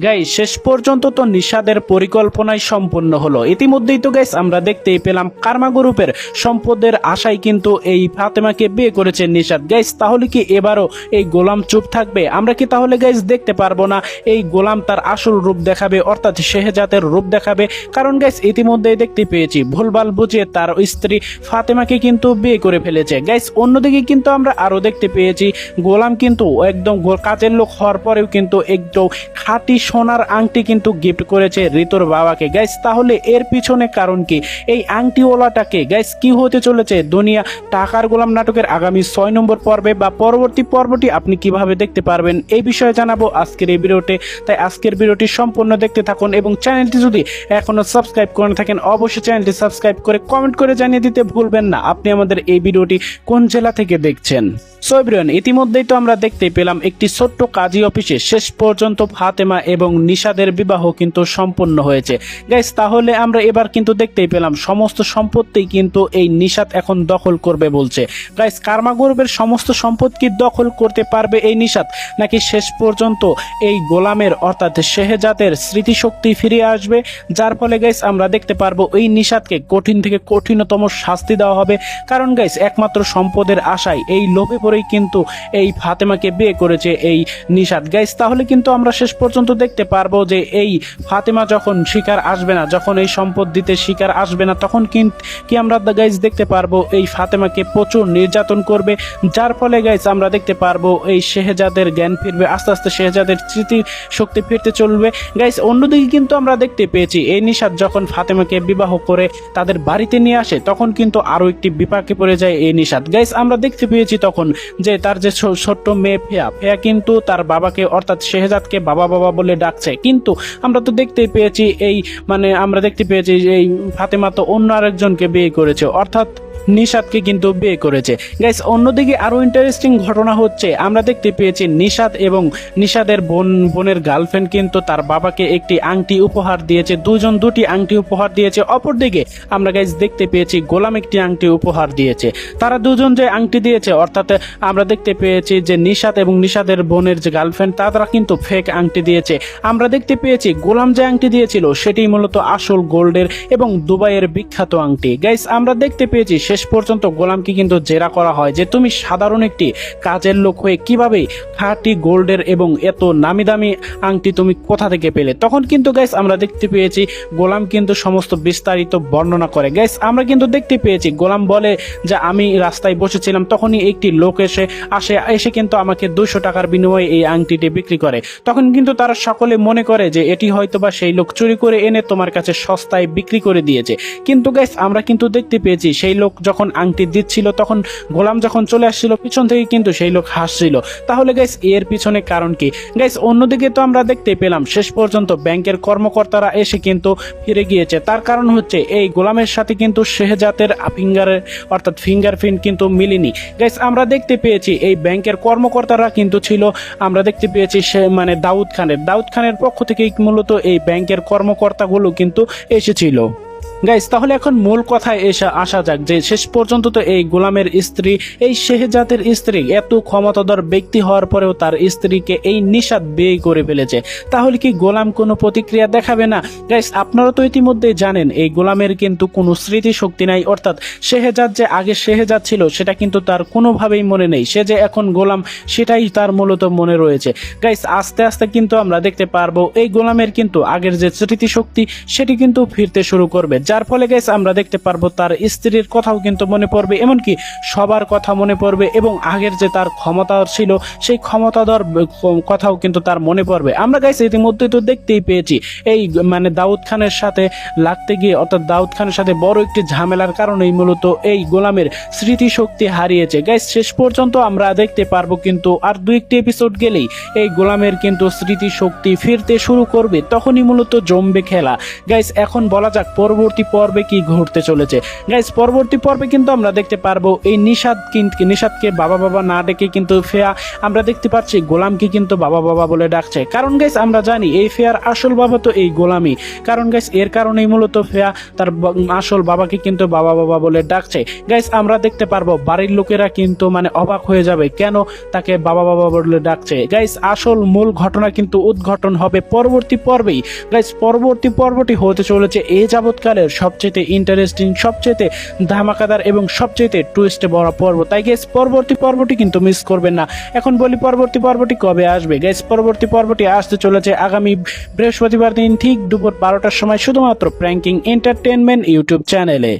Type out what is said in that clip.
Guys শেষ পর্যন্ত তো নিশাদের পরিকল্পনাই সম্পূর্ণ হলো। ইতিমধ্যেই তো গাইস আমরা দেখতেই পেলাম কার্মা গ্রুপের সম্পদের আশায় কিন্তু এই ফাতেমাকে বিয়ে করেছে নিশাদ। গাইস তাহলে কি এবারও এই গোলাম চুপ থাকবে? আমরা কি তাহলে গাইস দেখতে পারবো না এই গোলাম তার আসল রূপ দেখাবে, অর্থাৎ শেহজাদের রূপ দেখাবে? কারণ গাইস ইতিমধ্যেই দেখতে পেয়েছি ভুলভাল বুঝিয়ে তার স্ত্রী ফাতেমাকে কিন্তু বিয়ে করে ফেলেছে। গাইস অন্যদিকে কিন্তু আমরা আরো দেখতে পেয়েছি গোলাম কিন্তু একদম কাজের লোক হওয়ার পরেও কিন্তু একদম খাঁটি সোনার আংটি কিন্তু গিফট করেছে ঋতুর বাবাকে। গাইস তাহলে এর পিছনে কারণ কি? এই আংটিওয়ালাটাকে গাইস কি হতে চলেছে দুনিয়া টাকার গোলাম নাটকের আগামী 6 নম্বর পর্বে বা পরবর্তী পর্বটি আপনি কিভাবে দেখতে পারবেন এই বিষয়ে জানাবো আজকের এই ভিডিওতে। তাই আজকের ভিডিওটি সম্পূর্ণ দেখতে থাকুন এবং চ্যানেলটি যদি এখনো সাবস্ক্রাইব করে থাকেন অবশ্যই চ্যানেলটি সাবস্ক্রাইব করে কমেন্ট করে জানিয়ে দিতে ভুলবেন না আপনি আমাদের এই ভিডিওটি কোন জেলা থেকে দেখছেন। সো এভরিওয়ান, ইতিমধ্যেই তো আমরা দেখতে পেলাম একটি ছোট্ট কাজী অফিসে শেষ পর্যন্ত ফাতেমা এবং নিশাদের বিবাহ কিন্তু সম্পন্ন হয়েছে। গাইস তাহলে আমরা এবার কিন্তু দেখতেই পেলাম সমস্ত সম্পত্তি কিন্তু এই নিশাদ এখন দখল করবে বলছে। গাইস কার্মা গ্রুপের সমস্ত সম্পদ কি দখল করতে পারবে এই নিশাদ, নাকি শেষ পর্যন্ত এই গোলামের অর্থাৎ শেহজাদের স্মৃতিশক্তি ফিরে আসবে, যার ফলে গাইস আমরা দেখতে পারবো এই নিশাদকে কঠিন থেকে কঠিনতম শাস্তি দেওয়া হবে? কারণ গাইস একমাত্র সম্পদের আশায় এই লোভে পড়েই কিন্তু এই ফাতেমাকে বিয়ে করেছে এই নিশাদ। গাইস তাহলে কিন্তু আমরা শেষ পর্যন্ত দেখতে পারবো যে এই ফাতেমা যখন শিকার আসবে না, যখন এই সম্পদ দিতে শিকার আসবে না, তখন কি আমরা গাইস দেখতে পারবো এই ফাতেমাকে প্রচুর নির্যাতন করবে, যার ফলে গাইস আমরা দেখতে পারবো এই শেহজাদের জ্ঞান ফিরবে, আস্তে আস্তে শেহজাদের স্মৃতি শক্তি ফিরতে চলবে। গাইস অন্যদিকে কিন্তু আমরা দেখতে পেয়েছি এই নিশাদ যখন ফাতেমাকে বিবাহ করে তাদের বাড়িতে নিয়ে আসে তখন কিন্তু আরো একটি বিপাকে পড়ে যায় এই নিশাদ। গাইস আমরা দেখতে পেয়েছি তখন যে তার যে ছোট্ট মেয়ে ফেয়া কিন্তু তার বাবাকে অর্থাৎ শেহজাদকে বাবা বাবা বলে ডাকছে, কিন্তু আমরা তো দেখতেই পেয়েছি আমরা দেখতে পেয়েছি এই ফাতেমা তো অন্য আরেকজনকে বিয়ে করেছে, অর্থাৎ নিশাদকে কিন্তু বিয়ে করেছে। গাইস অন্যদিকে আরো ইন্টারেস্টিং ঘটনা হচ্ছে আমরা দেখতে পেয়েছি নিশাদ এবং নিশাদের বোনের গার্লফ্রেন্ড কিন্তু তার বাবাকে একটি আংটি উপহার দিয়েছে, দুজন দুটি আংটি উপহার দিয়েছে। অপরদিকে আমরা গাইস দেখতে পেয়েছি গোলাম একটি আংটি উপহার দিয়েছে। তারা দুজন যে আংটি দিয়েছে অর্থাৎ আমরা দেখতে পেয়েছি যে নিশাদ এবং নিশাদের বোনের যে গার্লফ্রেন্ড তারা কিন্তু ফেক আংটি দিয়েছে। আমরা দেখতে পেয়েছি গোলাম যে আংটি দিয়েছিল সেটি মূলত আসল গোল্ডের এবং দুবাইয়ের বিখ্যাত আংটি। গাইস আমরা দেখতে পেয়েছি শেষ পর্যন্ত গোলামকে কিন্তু জেরা করা হয় যে তুমি সাধারণ একটি কাজের লোক হয়ে কিভাবে খাঁটি গোল্ডের এবং এত নামি দামি আংটি তুমি কোথা থেকে পেলে। তখন কিন্তু গাইস আমরা দেখতে পেয়েছি গোলাম কিন্তু সমস্ত বিস্তারিত বর্ণনা করে। গাইস আমরা কিন্তু দেখতে পেয়েছি গোলাম বলে যে আমি রাস্তায় বসেছিলাম তখনই একটি লোক এসে কিন্তু আমাকে 200 টাকার বিনিময়ে এই আংটিটি বিক্রি করে। তখন কিন্তু তারা সকলে মনে করে যে এটি হয়তোবা সেই লোক চুরি করে এনে তোমার কাছে সস্তায় বিক্রি করে দিয়েছে। কিন্তু গাইস আমরা কিন্তু দেখতে পেয়েছি সেই লোক যখন আংটি দিচ্ছিল তখন গোলাম যখন চলে আসছিল পিছন থেকে কিন্তু সেই লোক হাসছিল। তাহলে গাইস এর পিছনে কারণ কি? গাইস অন্যদিকে তো আমরা দেখতে পেলাম শেষ পর্যন্ত ব্যাংকের কর্মকর্তারা এসে কিন্তু ফিরে গিয়েছে। তার কারণ হচ্ছে এই গোলামের সাথে কিন্তু শেহজাদের ফিঙ্গারপ্রিন্ট কিন্তু মিলেনি। গাইস আমরা দেখতে পেয়েছি এই ব্যাংকের কর্মকর্তারা কিন্তু ছিল আমরা দেখতে পেয়েছি দাউদ খানের পক্ষ থেকে মূলত এই ব্যাংকের কর্মকর্তাগুলো কিন্তু এসেছিল। গাইস তাহলে এখন মূল কথায় আসা যাক যে শেষ পর্যন্ত তো এই গোলামের স্ত্রী এই শেহজাদের স্ত্রী এত ক্ষমতাধর ব্যক্তি হওয়ার পরেও তার স্ত্রীকে এই নিশাদ বিয়ে করে ফেলেছে। তাহলে কি গোলাম কোনো প্রতিক্রিয়া দেখাবে না? গাইস আপনারা তো ইতিমধ্যেই জানেন এই গোলামের কিন্তু কোনো স্মৃতি শক্তি নাই, অর্থাৎ শেহজাদ যে আগে শেহজাদ ছিল সেটা কিন্তু তার কোনোভাবেই মনে নেই, সে যে এখন গোলাম সেটাই তার মূলত মনে রয়েছে। গাইস আস্তে আস্তে কিন্তু আমরা দেখতে পারবো এই গোলামের কিন্তু আগের যে স্মৃতি শক্তি সেটি কিন্তু ফিরতে শুরু করবে, যার ফলে গাইস আমরা দেখতে পারবো তার স্ত্রীর কথাও কিন্তু মনে পড়বে, এমনকি সবার কথা মনে পড়বে এবং আগের যে তার ক্ষমতা ছিল সেই ক্ষমতাধর কথাও কিন্তু তার মনে পড়বে। আমরা গাইস ইতিমধ্যে তো দেখতেই পেয়েছি এই দাউদ খানের সাথে লাগতে গিয়ে অর্থাৎ দাউদ খানের সাথে বড় একটি ঝামেলার কারণেই মূলত এই গোলামের স্মৃতি শক্তি হারিয়েছে। গাইস শেষ পর্যন্ত আমরা দেখতে পারবো কিন্তু আর 2-1টি এপিসোড গেলেই এই গোলামের কিন্তু স্মৃতি শক্তি ফিরতে শুরু করবে, তখনই মূলত জমবে খেলা। গাইস এখন বলা যাক পরবর্তী পরবর্তী পর্বে কি ঘটতে চলেছে। গাইস পরবর্তী পর্বে কিন্তু আমরা দেখতে পারবো এই নিশাদকে বাবা বাবা না ডেকে কিন্তু ফেয়া আমরা দেখতে পাচ্ছি গোলামকে কিন্তু বাবা বাবা বলে ডাকছে। কারণ গাইস আমরা জানি এই ফেয়ার আসল বাবা তো এই গোলামই। কারণ গাইস এর কারণেই মূলত ফেয়া তার আসল বাবাকে কিন্তু বাবা বাবা বলে ডাকছে। গাইস আমরা দেখতে পারবো বাড়ির লোকেরা কিন্তু মানে অবাক হয়ে যাবে কেন তাকে বাবা বাবা বলে ডাকছে। গাইস আসল মূল ঘটনা কিন্তু উদ্ঘাটন হবে পরবর্তী পর্বেই। গাইস পরবর্তী পর্বটি হতে চলেছে এই যাবৎকালের সবচেয়ে ইন্টারেস্টিং, সবচেয়ে ধামাকাদার এবং সবচেয়ে টুইস্টে বড় পর্ব। তাই গাইস পরবর্তী পর্বটি কিন্তু মিস করবেন না। এখন বলি পরবর্তী পর্বটি কবে আসবে। গাইস পরবর্তী পর্বটি আসতে চলেছে আগামী বৃহস্পতিবার দিন ঠিক দুপুর 12টার সময় শুধুমাত্র প্র্যাঙ্কিং এন্টারটেইনমেন্ট ইউটিউব চ্যানেলে।